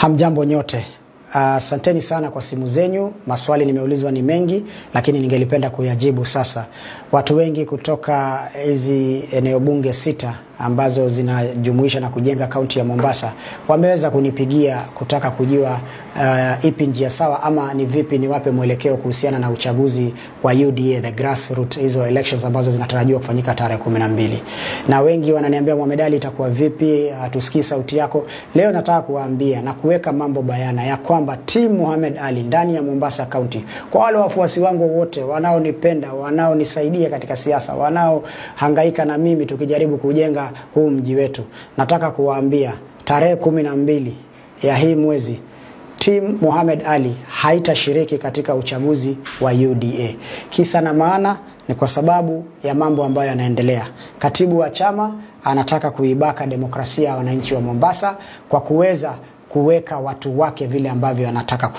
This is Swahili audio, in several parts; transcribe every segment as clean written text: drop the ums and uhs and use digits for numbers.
Hamjambo nyote. Asanteni sana kwa simu zenyu. Maswali nimeulizwa ni mengi, lakini ningelipenda kuyajibu sasa. Watu wengi kutoka hizi eneo bunge 6 ambazo zinajumuisha na kujenga kaunti ya Mombasa wameweza kunipigia kutaka kujua ipi njia sawa ama ni vipi niwape mwelekeo kuhusiana na uchaguzi wa UDA, the grassroots, hizo elections ambazo zinatarajiwa kufanyika tarehe 12. Na wengi wananiambia Mohamed Ali itakuwa vipi, tusikii sauti yako. Leo nataka kuwaambia na kuweka mambo bayana ya kwamba team Mohamed Ali ndani ya Mombasa County, kwa wale wafuasi wangu wote wanaonipenda, wanaonisaidia katika siasa, wanaohangaika na mimi tukijaribu kujenga huu mji wetu, nataka kuwaambia tarehe 12 ya hii mwezi team Mohamed Ali haitashiriki katika uchaguzi wa UDA. Kisa na maana ni kwa sababu ya mambo ambayo yanaendelea. Katibu wa chama anataka kuibaka demokrasia ya wananchi wa Mombasa kwa kuweza kuweka watu wake vile ambavyo anataka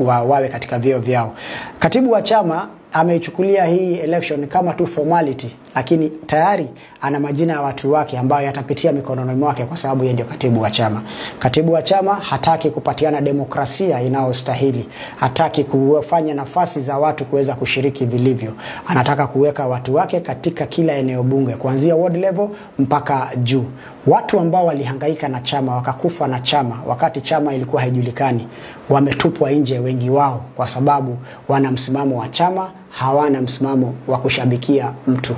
wawe katika vyeo vyao. Katibu wa chama ameichukulia hii election kama tu formality, lakini tayari ana majina ya watu wake ambayo yatapitia mikononi mwake kwa sababu yeye ndio katibu wa chama. Katibu wa chama hataki kupatiana demokrasia inayostahili, hataki kufanya nafasi za watu kuweza kushiriki vilivyo. Anataka kuweka watu wake katika kila eneo bunge kuanzia ward level mpaka juu. Watu ambao walihangaika na chama, wakakufa na chama wakati chama ilikuwa haijulikani, wametupwa nje wengi wao kwa sababu wana msimamo wa chama, hawana msimamo wa kushabikia mtu.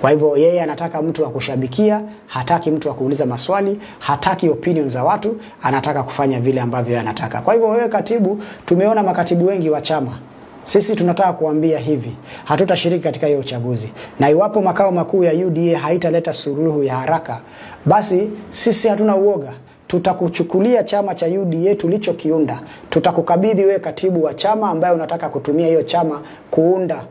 Kwa hivyo yeye anataka mtu wa kushabikia, hataki mtu wa kuuliza maswali, hataki opinions za watu, anataka kufanya vile ambavyo anataka. Kwa hivyo wewe katibu, tumeona makatibu wengi wa chama. Sisi tunataka kuambia hivi, hatutashiriki katika hiyo uchaguzi. Na iwapo makao makuu ya UDA haitaleta suluhu ya haraka, basi sisi hatuna uoga. Tutakuchukulia chama cha UDA tulichokiunda. Tutakukabidhi wewe katibu wa chama ambaye unataka kutumia hiyo chama kuunda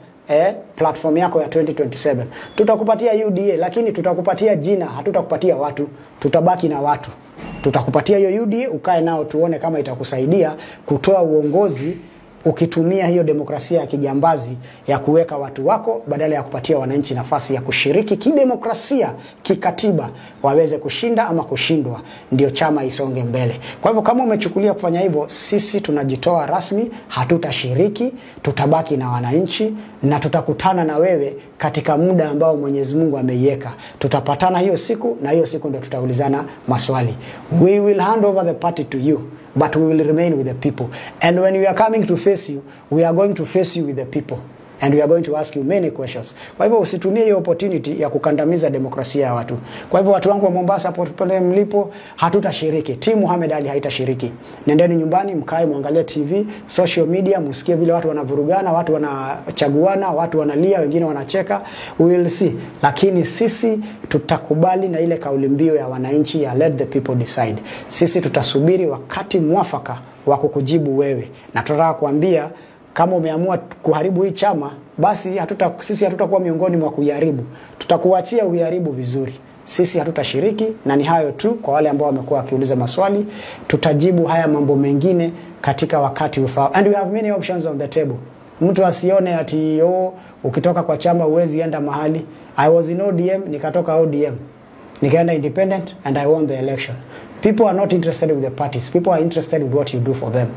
platform yako ya 2027. Tutakupatia UDA, lakini tutakupatia jina, hatutakupatia watu. Tutabaki na watu. Tutakupatia hiyo UDA, ukae nao tuone kama itakusaidia kutoa uongozi ukitumia hiyo demokrasia ya kijambazi ya kuweka watu wako badala ya kupatia wananchi nafasi ya kushiriki kidemokrasia, kikatiba, waweze kushinda ama kushindwa, ndio chama isonge mbele. Kwa hivyo kama umechukulia kufanya hivyo, sisi tunajitoa rasmi, hatutashiriki, tutabaki na wananchi na tutakutana na wewe katika muda ambao Mwenyezi Mungu ameiweka. Tutapatana hiyo siku na hiyo siku ndio tutaulizana maswali. We will hand over the party to you, but we will remain with the people. And when we are coming to face you, we are going to face you with the people. And we are going to ask you many questions. Kwa hivyo usitumie hiyo opportunity ya kukandamiza demokrasia ya watu. Kwa hivyo watu wangu wa Mombasa popote mlipo, hatutashiriki. Team Mohamed Ali haitashiriki. Nendeni nyumbani, mkae muangalie TV, social media, msikie vile watu wanavurugana, watu wanachaguana, watu wanalia, wengine wanacheka. We will see. Lakini sisi tutakubali na ile kauli mbiu ya wananchi ya let the people decide. Sisi tutasubiri wakati mwafaka wa kukujibu wewe. Na tunataka kuambia kama umeamua kuharibu hii chama, basi sisi hatutakuwa miongoni mwa kuiharibu. Tutakuachia uiharibu vizuri. Sisi hatutashiriki, na ni hayo tu kwa wale ambao wamekuwa wakiuliza maswali. Tutajibu haya mambo mengine katika wakati ufao. And we have many options on the table. Mtu asione ati ukitoka kwa chama uwezi enda mahali. I was in ODM, nikatoka ODM. Nikaenda independent and I won the election. People are not interested with the parties. People are interested with what you do for them.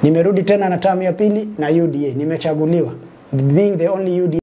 Nimerudi tena na term ya pili na UDA. Nimechaguliwa. Being the only UDA